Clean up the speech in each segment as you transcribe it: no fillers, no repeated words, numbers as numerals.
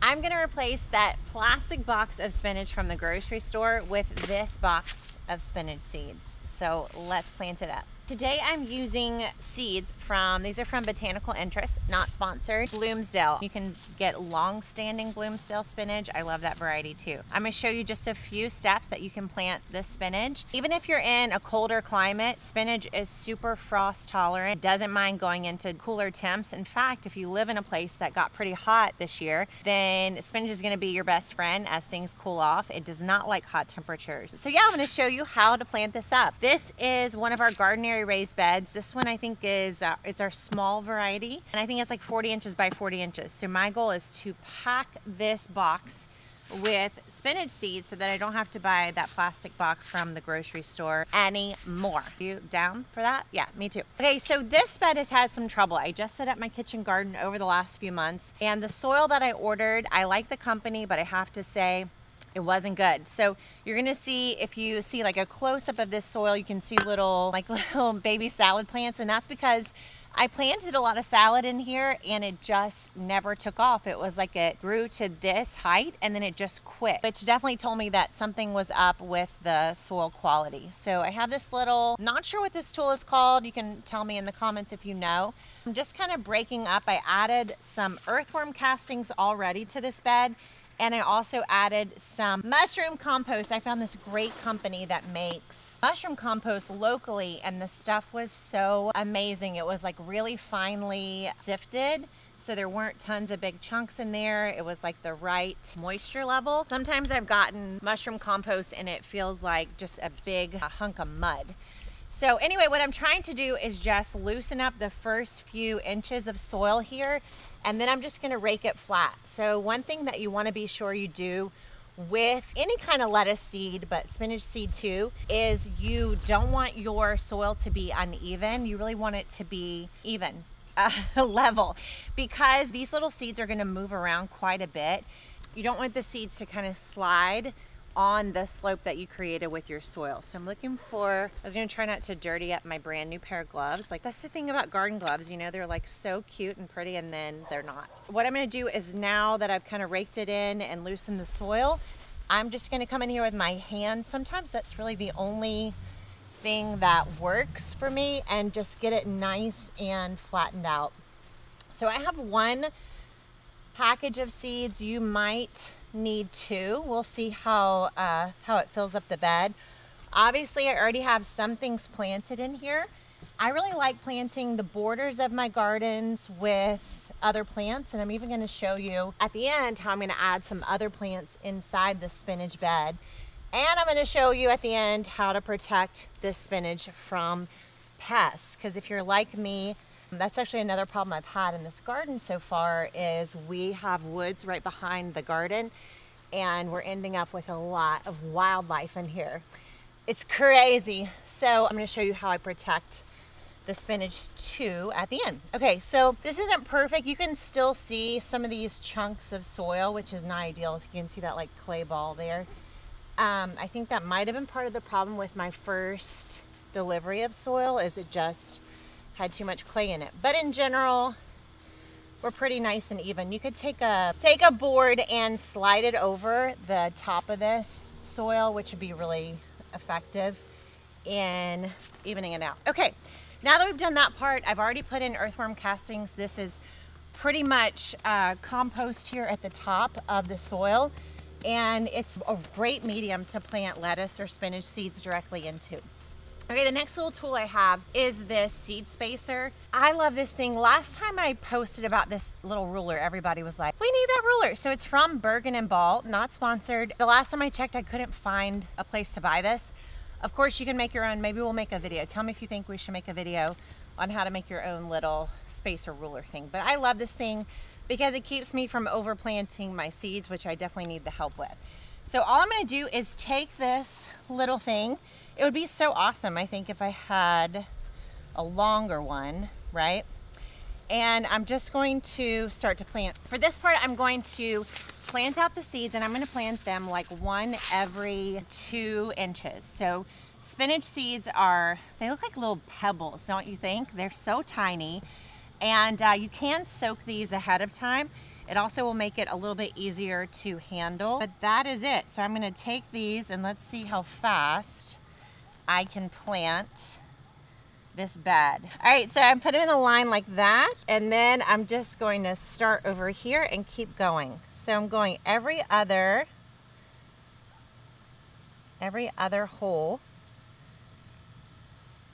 I'm gonna replace that plastic box of spinach from the grocery store with this box of spinach seeds. So let's plant it up. Today I'm using seeds from, these are from Botanical Interest, not sponsored, Bloomsdale. You can get long-standing Bloomsdale spinach. I love that variety too. I'm gonna show you just a few steps that you can plant this spinach. Even if you're in a colder climate, spinach is super frost tolerant. It doesn't mind going into cooler temps. In fact, if you live in a place that got pretty hot this year, then spinach is gonna be your best friend as things cool off. It does not like hot temperatures. So yeah, I'm gonna show you how to plant this up. This is one of our Gardenary raised beds. This one I think is it's our small variety, and I think it's like 40 inches by 40 inches. So my goal is to pack this box with spinach seeds so that I don't have to buy that plastic box from the grocery store anymore. You down for that? Yeah, me too. Okay, so this bed has had some trouble. I just set up my kitchen garden over the last few months, and the soil that I ordered, I like the company, but I have to say it wasn't good. So you're gonna see, if you see like a close-up of this soil, you can see little baby salad plants, and that's because I planted a lot of salad in here and it just never took off. It was like it grew to this height and then it just quit, which definitely told me that something was up with the soil quality. So I have this little, not sure what this tool is called. You can tell me in the comments if you know. I'm just kind of breaking up. I added some earthworm castings already to this bed, and I also added some mushroom compost. I found this great company that makes mushroom compost locally, and the stuff was so amazing. It was like really finely sifted, so there weren't tons of big chunks in there. It was like the right moisture level. Sometimes I've gotten mushroom compost and it feels like just a big hunk of mud. So anyway, what I'm trying to do is just loosen up the first few inches of soil here, and then I'm just gonna rake it flat. So one thing that you wanna be sure you do with any kind of lettuce seed, but spinach seed too, is you don't want your soil to be uneven. You really want it to be even, level, because these little seeds are gonna move around quite a bit. You don't want the seeds to kind of slide on the slope that you created with your soil. So I'm looking for, I was gonna try not to dirty up my brand new pair of gloves. Like, that's the thing about garden gloves, you know, they're like so cute and pretty and then they're not. What I'm gonna do is, now that I've kind of raked it in and loosened the soil, I'm just gonna come in here with my hand. Sometimes that's really the only thing that works for me, and just get it nice and flattened out. So I have one package of seeds. You might need two. We'll see how it fills up the bed. Obviously, I already have some things planted in here. I really like planting the borders of my gardens with other plants, and I'm even going to show you at the end how I'm going to add some other plants inside the spinach bed. And I'm going to show you at the end how to protect this spinach from pests, because if you're like me, that's actually another problem I've had in this garden so far, is we have woods right behind the garden and we're ending up with a lot of wildlife in here. It's crazy. So I'm going to show you how I protect the spinach too at the end. Okay, so this isn't perfect. You can still see some of these chunks of soil, which is not ideal. You can see that like clay ball there. I think that might have been part of the problem with my first delivery of soil, is it just had too much clay in it. But in general, we're pretty nice and even. You could take a board and slide it over the top of this soil, which would be really effective in evening it out. Okay, now that we've done that part, I've already put in earthworm castings. This is pretty much compost here at the top of the soil, and it's a great medium to plant lettuce or spinach seeds directly into. Okay, the next little tool I have is this seed spacer. I love this thing. Last time I posted about this little ruler, everybody was like, we need that ruler. So it's from Bergen & Ball, not sponsored. The last time I checked, I couldn't find a place to buy this. Of course, you can make your own. Maybe we'll make a video. Tell me if you think we should make a video on how to make your own little spacer ruler thing. But I love this thing because it keeps me from overplanting my seeds, which I definitely need the help with. So all I'm gonna do is take this little thing. It would be so awesome, I think, if I had a longer one, right? And I'm just going to start to plant. For this part, I'm going to plant out the seeds, and I'm gonna plant them like one every 2 inches. So spinach seeds they look like little pebbles, don't you think? They're so tiny. And you can soak these ahead of time. It also will make it a little bit easier to handle, but that is it. So I'm gonna take these and let's see how fast I can plant this bed. All right, so I put it in a line like that, and then I'm just going to start over here and keep going. So I'm going every other hole,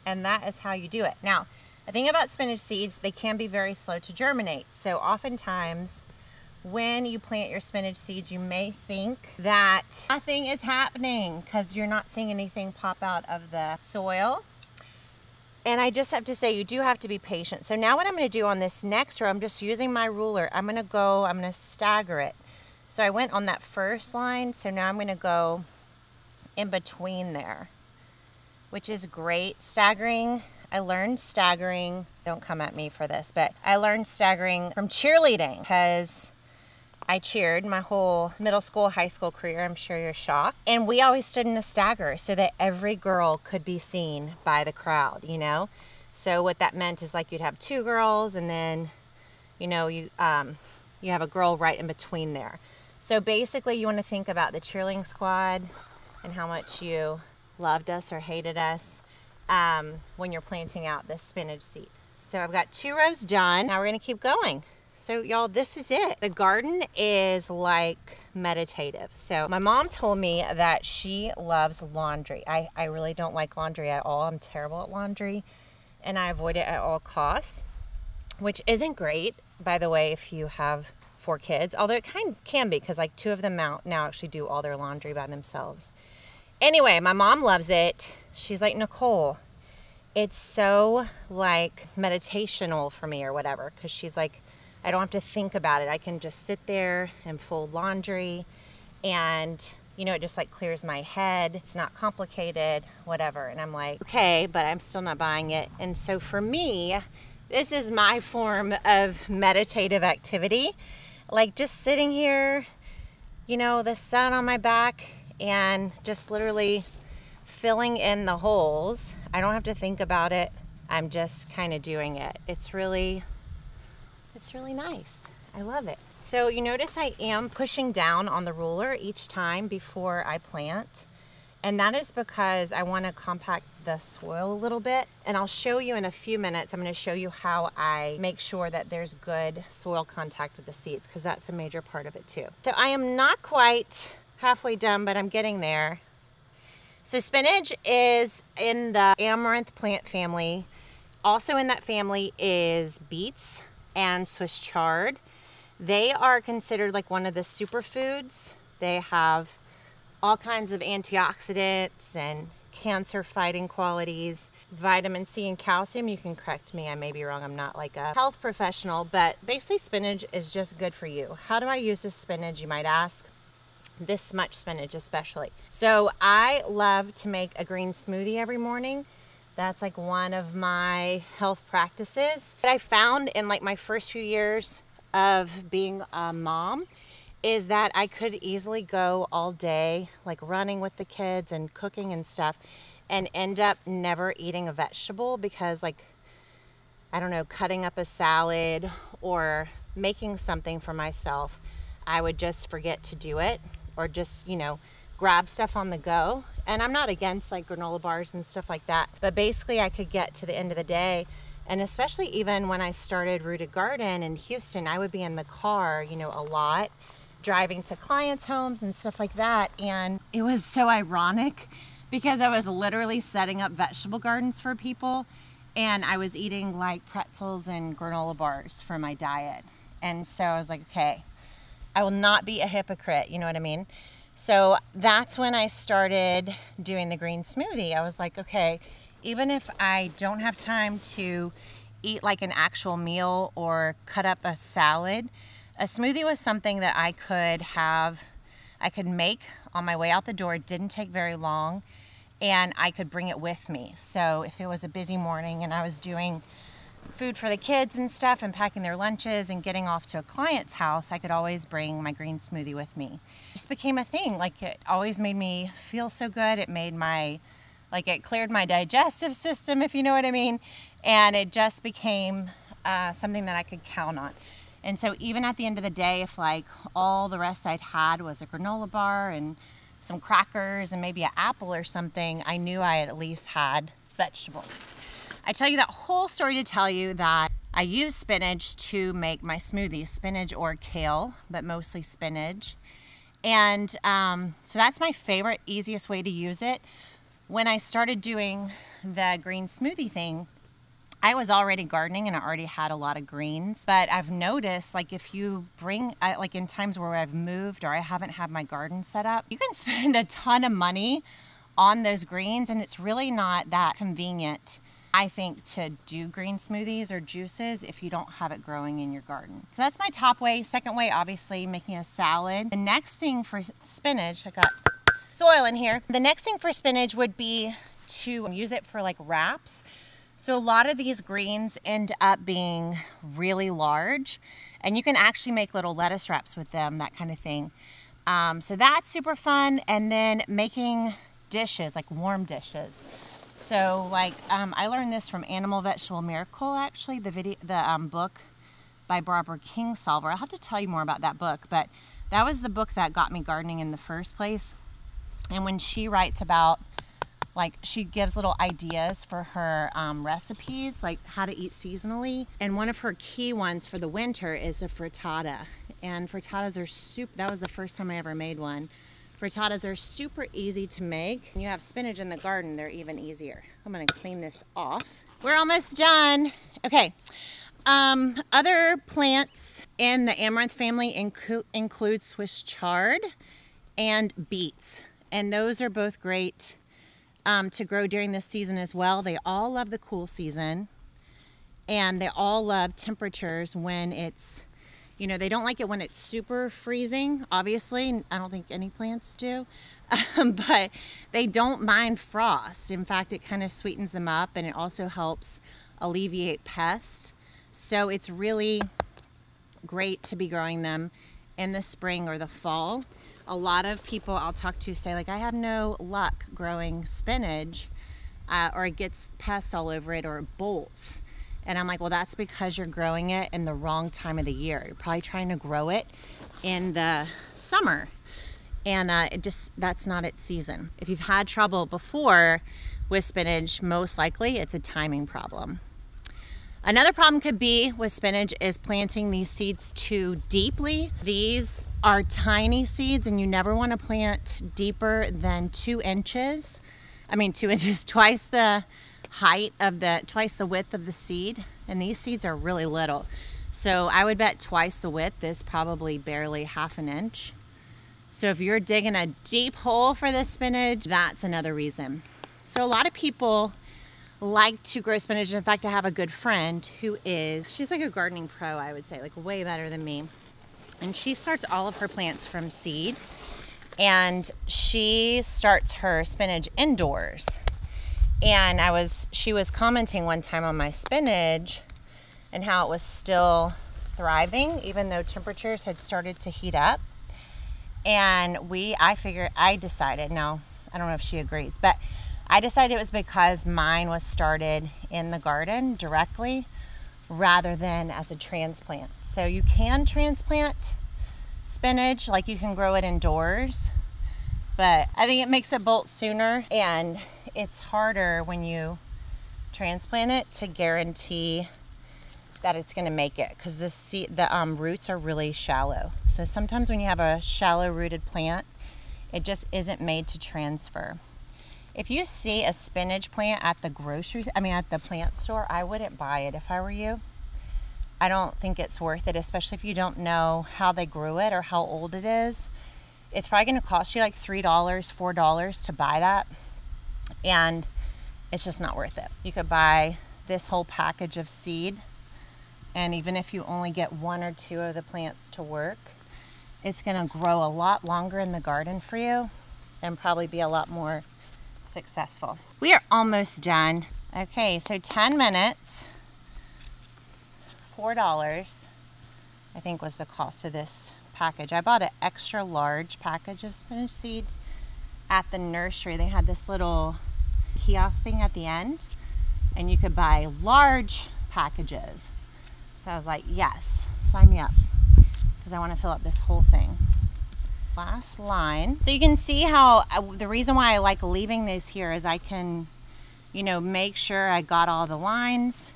and that is how you do it. Now, the thing about spinach seeds, they can be very slow to germinate. So oftentimes, when you plant your spinach seeds, you may think that nothing is happening because you're not seeing anything pop out of the soil. And I just have to say, you do have to be patient. So now what I'm going to do on this next row, I'm just using my ruler. I'm going to stagger it. So I went on that first line, so now I'm going to go in between there, which is great. Staggering, I learned staggering, don't come at me for this, but I learned staggering from cheerleading because I cheered my whole middle school, high school career. I'm sure you're shocked. And we always stood in a stagger so that every girl could be seen by the crowd, you know? So what that meant is like you'd have two girls and then, you know, you have a girl right in between there. So basically you want to think about the cheerleading squad and how much you loved us or hated us when you're planting out this spinach seed. So I've got 2 rows done. Now we're going to keep going. So y'all, this is it. The garden is like meditative. So my mom told me that she loves laundry. I really don't like laundry at all. I'm terrible at laundry and I avoid it at all costs, which isn't great, by the way, if you have 4 kids, although it can be because like 2 of them now actually do all their laundry by themselves. Anyway, my mom loves it. She's like, Nicole, it's so like meditational for me or whatever, because she's like, I don't have to think about it. I can just sit there and fold laundry and, you know, it just like clears my head. It's not complicated, whatever. And I'm like, okay, but I'm still not buying it. And so for me, this is my form of meditative activity. Like just sitting here, you know, the sun on my back and just literally filling in the holes. I don't have to think about it. I'm just kind of doing it. It's really nice. I love it. So you notice I am pushing down on the ruler each time before I plant. And that is because I want to compact the soil a little bit. And I'll show you in a few minutes, I'm going to show you how I make sure that there's good soil contact with the seeds, because that's a major part of it too. So I am not quite halfway done, but I'm getting there. So spinach is in the amaranth plant family. Also in that family is beets and Swiss chard. They are considered like one of the superfoods. They have all kinds of antioxidants and cancer fighting qualities, vitamin C and calcium. You can correct me, I may be wrong, I'm not like a health professional, but basically spinach is just good for you. How do I use this spinach, you might ask? This much spinach especially. So I love to make a green smoothie every morning. That's like one of my health practices. What I found in like my first few years of being a mom is that I could easily go all day like running with the kids and cooking and stuff and end up never eating a vegetable because like, I don't know, cutting up a salad or making something for myself, I would just forget to do it or just, you know, grab stuff on the go. And I'm not against like granola bars and stuff like that, but basically I could get to the end of the day. And especially even when I started Rooted Garden in Houston, I would be in the car, you know, a lot, driving to clients' homes and stuff like that. And it was so ironic because I was literally setting up vegetable gardens for people and I was eating like pretzels and granola bars for my diet. And so I was like, okay, I will not be a hypocrite, you know what I mean? So that's when I started doing the green smoothie. I was like, okay, even if I don't have time to eat like an actual meal or cut up a salad, a smoothie was something that I could make on my way out the door. It didn't take very long and I could bring it with me. So if it was a busy morning and I was doing food for the kids and stuff and packing their lunches and getting off to a client's house, I could always bring my green smoothie with me. It just became a thing. Like it always made me feel so good. It made it cleared my digestive system, if you know what I mean. And it just became something that I could count on. And so even at the end of the day, if like all the rest I'd had was a granola bar and some crackers and maybe an apple or something, I knew I had at least had vegetables. I tell you that whole story to tell you that I use spinach to make my smoothies, spinach or kale, but mostly spinach. And so that's my favorite, easiest way to use it. When I started doing the green smoothie thing, I was already gardening and I already had a lot of greens, but I've noticed like if you bring, like in times where I've moved or I haven't had my garden set up, you can spend a ton of money on those greens and it's really not that convenient, I think, to do green smoothies or juices if you don't have it growing in your garden. So that's my top way. Second way, obviously, making a salad. The next thing for spinach, I got soil in here. The next thing for spinach would be to use it for like wraps. So a lot of these greens end up being really large and you can actually make little lettuce wraps with them, that kind of thing. So that's super fun. And then making dishes, like warm dishes. So like I learned this from Animal Vegetable Miracle, actually, the book by Barbara Kingsolver. I'll have to tell you more about that book, but that was the book that got me gardening in the first place. And when she writes about, like, she gives little ideas for her recipes, like how to eat seasonally. And one of her key ones for the winter is a frittata. And frittatas are super, that was the first time I ever made one. Frittatas are super easy to make. When you have spinach in the garden, they're even easier. I'm gonna clean this off. We're almost done. Okay, other plants in the amaranth family include Swiss chard and beets. And those are both great to grow during this season as well. They all love the cool season and they all love temperatures when it's, you know, they don't like it when it's super freezing, obviously. I don't think any plants do, but they don't mind frost. In fact, it kind of sweetens them up and it also helps alleviate pests. So it's really great to be growing them in the spring or the fall. A lot of people I'll talk to say, like, I have no luck growing spinach or it gets pests all over it or it bolts. And I'm like, well, that's because you're growing it in the wrong time of the year. You're probably trying to grow it in the summer. And that's not its season. If you've had trouble before with spinach, most likely it's a timing problem. Another problem could be with spinach is planting these seeds too deeply. These are tiny seeds and you never want to plant deeper than 2 inches. I mean, 2 inches, twice the width of the seed. And these seeds are really little. So I would bet twice the width is probably barely ½ an inch. So if you're digging a deep hole for this spinach, that's another reason. So a lot of people like to grow spinach. In fact, I have a good friend who she's like a gardening pro, I would say, like way better than me. And she starts all of her plants from seed. And she starts her spinach indoors. And she was commenting one time on my spinach and how it was still thriving, even though temperatures had started to heat up. And I decided, now, I don't know if she agrees, but I decided it was because mine was started in the garden directly rather than as a transplant. So you can transplant spinach, like you can grow it indoors, but I think it makes it bolt sooner and it's harder when you transplant it to guarantee that it's going to make it because the roots are really shallow. So sometimes when you have a shallow rooted plant, it just isn't made to transfer. If you see a spinach plant at the plant store, I wouldn't buy it if I were you. I don't think it's worth it, especially if you don't know how they grew it or how old it is. It's probably going to cost you like $3, $4 to buy that. And it's just not worth it. You could buy this whole package of seed. And even if you only get 1 or 2 of the plants to work, it's going to grow a lot longer in the garden for you and probably be a lot more successful. We are almost done. Okay, so 10 minutes, $4, I think was the cost of this package. I bought an extra large package of spinach seed at the nursery. They had this little kiosk thing at the end and you could buy large packages. So I was like, yes. Sign me up, because I want to fill up this whole thing. Last line. So you can see how the reason why I like leaving these here is I can, you know, make sure I got all the lines.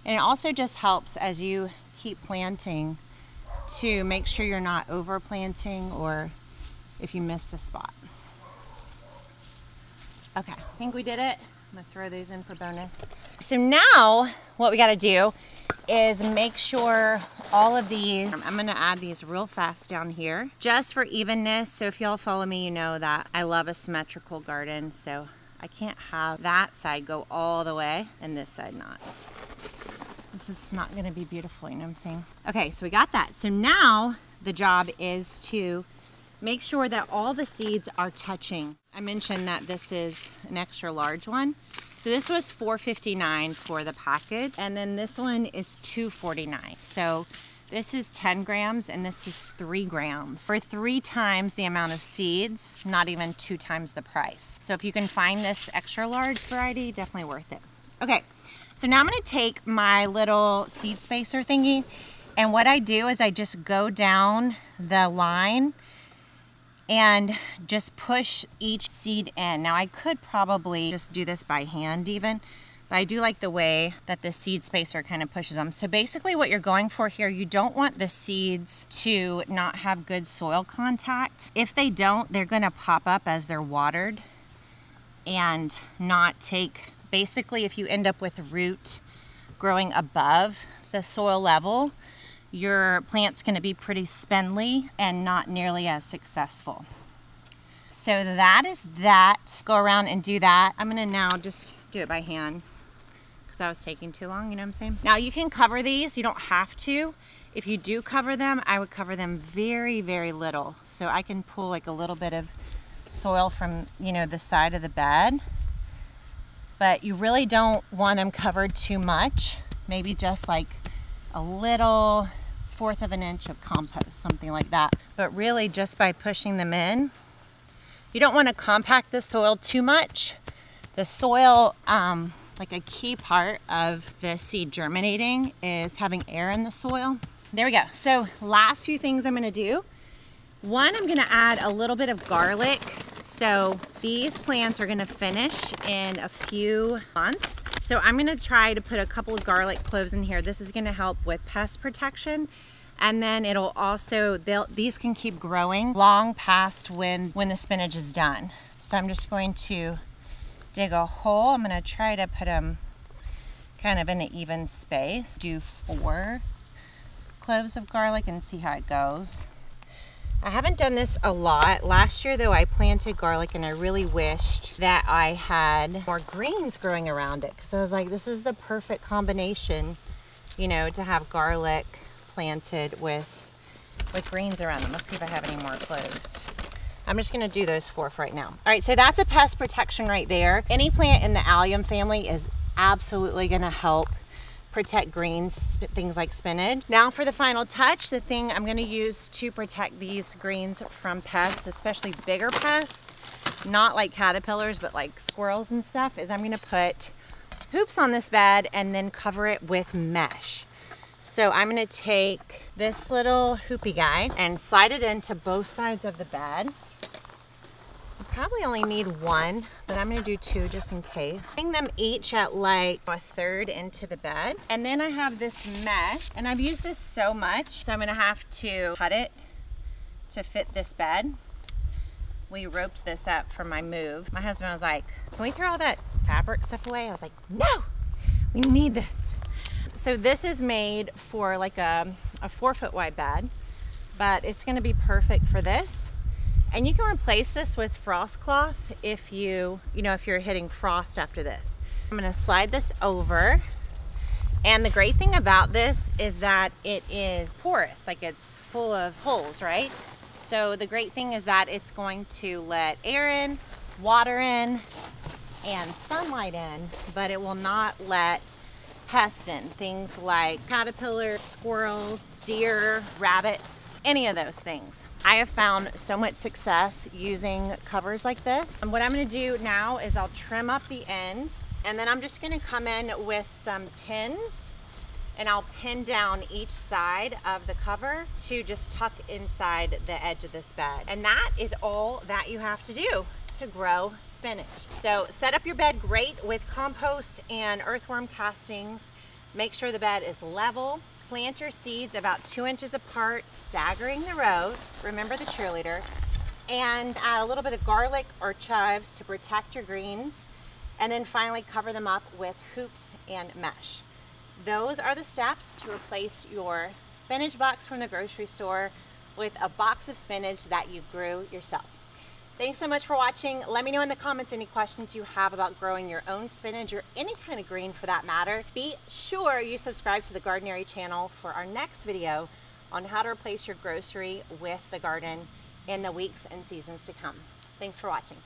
And it also just helps as you keep planting to make sure you're not over planting or if you miss a spot. Okay, I think we did it. I'm gonna throw these in for bonus. So now what we gotta do is make sure all of these, I'm gonna add these real fast down here just for evenness. So if y'all follow me, you know that I love a symmetrical garden. So I can't have that side go all the way and this side not. It's just not gonna be beautiful, you know what I'm saying? Okay, so we got that. So now the job is to make sure that all the seeds are touching. I mentioned that this is an extra large one. So this was $4.59 for the package, and then this one is $2.49. So this is 10 grams and this is 3 grams. For 3 times the amount of seeds, not even 2 times the price. So if you can find this extra large variety, definitely worth it. Okay, so now I'm gonna take my little seed spacer thingy, and what I do is I just go down the line and just push each seed in. Now I could probably just do this by hand even, but I do like the way that the seed spacer kind of pushes them. So basically what you're going for here, you don't want the seeds to not have good soil contact. If they don't, they're gonna pop up as they're watered and not take, basically if you end up with root growing above the soil level, your plant's gonna be pretty spindly and not nearly as successful. So that is that. Go around and do that. I'm gonna now just do it by hand because I was taking too long, you know what I'm saying? Now you can cover these, you don't have to. If you do cover them, I would cover them very, very little. So I can pull like a little bit of soil from, you know, the side of the bed, but you really don't want them covered too much. Maybe just like a little 1/4 of an inch of compost, something like that. But really just by pushing them in, you don't want to compact the soil too much. The soil, like a key part of the seed germinating is having air in the soil. There we go. So last few things I'm gonna do. One, I'm gonna add a little bit of garlic. So these plants are gonna finish in a few months. So I'm gonna try to put a couple of garlic cloves in here. This is gonna help with pest protection. And then it'll also, these can keep growing long past when the spinach is done. So I'm just going to dig a hole. I'm gonna try to put them kind of in an even space. Do 4 cloves of garlic and see how it goes. I haven't done this a lot. Last year though, I planted garlic and I really wished that I had more greens growing around it, because I was like, this is the perfect combination, you know, to have garlic planted with greens around them. Let's see if I have any more cloves. I'm just gonna do those 4 for right now. All right, so that's a pest protection right there. Any plant in the allium family is absolutely gonna help protect greens, things like spinach. Now for the final touch, the thing I'm gonna use to protect these greens from pests, especially bigger pests, not like caterpillars, but like squirrels and stuff, is I'm gonna put hoops on this bed and then cover it with mesh. So I'm gonna take this little hoopy guy and slide it into both sides of the bed. You probably only need 1, but I'm gonna do 2 just in case. Bring them each at like a 1/3 into the bed. And then I have this mesh, and I've used this so much, so I'm gonna have to cut it to fit this bed. We roped this up for my move. My husband was like, can we throw all that fabric stuff away? I was like, no, we need this. So this is made for like a 4-foot wide bed, but it's gonna be perfect for this. And you can replace this with frost cloth if if you're hitting frost after this. I'm gonna slide this over. And the great thing about this is that it is porous, like it's full of holes, right? So the great thing is that it's going to let air in, water in, and sunlight in, but it will not let pests in, things like caterpillars, squirrels, deer, rabbits, any of those things. I have found so much success using covers like this. And what I'm gonna do now is I'll trim up the ends, and then I'm just gonna come in with some pins and I'll pin down each side of the cover to just tuck inside the edge of this bed. And that is all that you have to do to grow spinach. So set up your bed great with compost and earthworm castings. Make sure the bed is level. Plant your seeds about 2 inches apart, staggering the rows. Remember the cheerleader. And add a little bit of garlic or chives to protect your greens. And then finally cover them up with hoops and mesh. Those are the steps to replace your spinach box from the grocery store with a box of spinach that you grew yourself. Thanks so much for watching. Let me know in the comments any questions you have about growing your own spinach or any kind of green for that matter. Be sure you subscribe to the Gardenary channel for our next video on how to replace your grocery with the garden in the weeks and seasons to come. Thanks for watching.